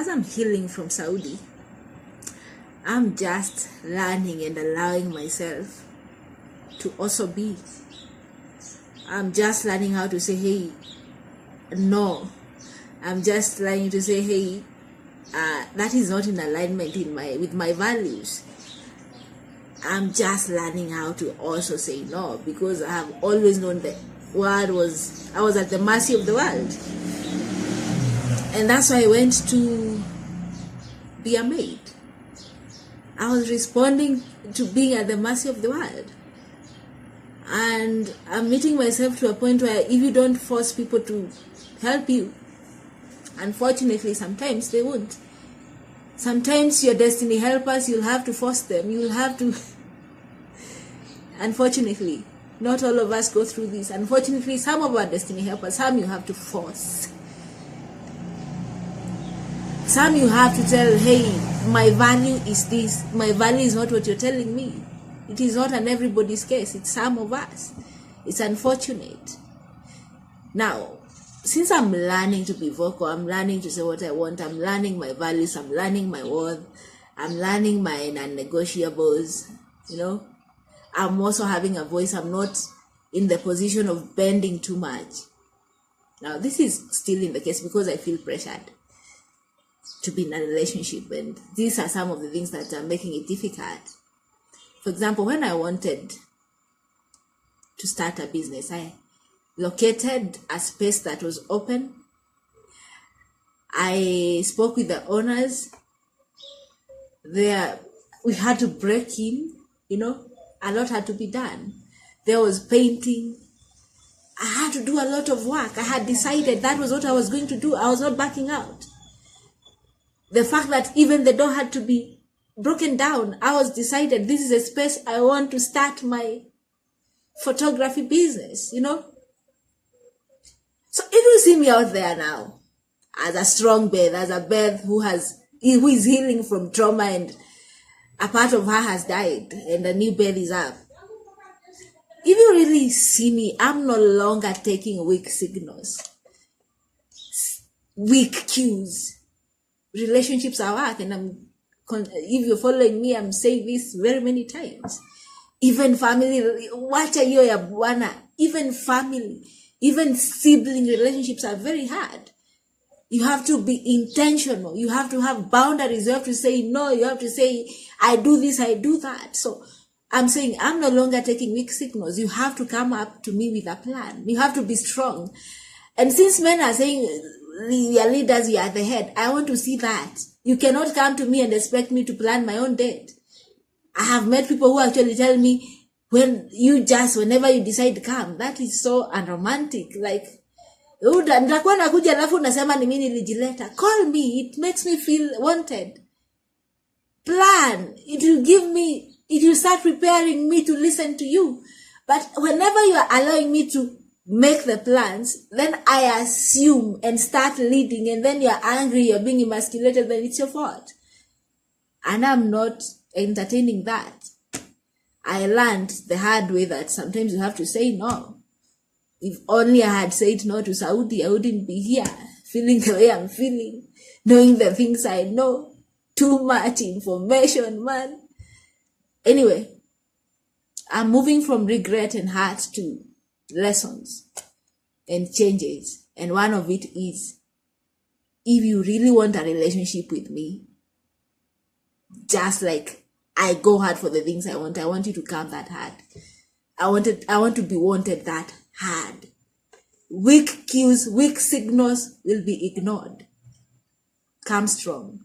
as I'm healing from Saudi, I'm just learning and allowing myself to also be. I'm just learning how to say, hey, no. I'm just learning to say, hey, that is not in alignment with my values. I'm just learning how to also say no, because I have always known that I was at the mercy of the world. And that's why I went to be a maid. I was responding to being at the mercy of the world. And I'm meeting myself to a point where if you don't force people to help you, unfortunately, sometimes they won't. Sometimes your destiny helpers, you'll have to force them. You'll have to... Unfortunately, not all of us go through this. Unfortunately, some of our destiny helpers, some you have to force. Some you have to tell, hey, my value is this. My value is not what you're telling me. It is not an everybody's case. It's some of us. It's unfortunate. Now, since I'm learning to be vocal, I'm learning to say what I want, I'm learning my values, I'm learning my worth, I'm learning my non-negotiables, I'm also having a voice. I'm not in the position of bending too much. Now, this is still in the case because I feel pressured to be in a relationship, and these are some of the things that are making it difficult. For example, when I wanted to start a business, I located a space that was open. I spoke with the owners. There, we had to break in, a lot had to be done. There was painting. I had to do a lot of work. I had decided that was what I was going to do. I was not backing out. The fact that even the door had to be broken down, I was decided this is a space I want to start my photography business, So if you see me out there now as a strong Beth, as a Beth who is healing from trauma and a part of her has died and a new Beth is up. If you really see me, I'm no longer taking weak signals, weak cues. Relationships are work, and if you're following me, I'm saying this very many times. Even family, wacha hiyo ya bwana, even family, even sibling relationships are very hard. You have to be intentional. You have to have boundaries. You have to say no. You have to say, I do this, I do that. So I'm saying I'm no longer taking weak signals. You have to come up to me with a plan. You have to be strong. And since men are saying, we are leaders, we are the head, I want to see that. You cannot come to me and expect me to plan my own date. I have met people who actually tell me, whenever you decide to come, that is so unromantic. Like, nitakuwa nakuja alafu unasema ni mimi nilijileta. Call me, it makes me feel wanted. Plan, it will start preparing me to listen to you. But whenever you are allowing me to make the plans, then I assume and start leading, and then you're angry, you're being emasculated, then it's your fault. And I'm not entertaining that. I learned the hard way that sometimes you have to say no. If only I had said no to Saudi, I wouldn't be here, feeling the way I'm feeling, knowing the things I know. Too much information, man. Anyway, I'm moving from regret and hurt to lessons and changes. And one of it is, if you really want a relationship with me, just like I go hard for the things I want you to come that hard. I want to be wanted that hard. Weak cues, weak signals will be ignored. Come strong.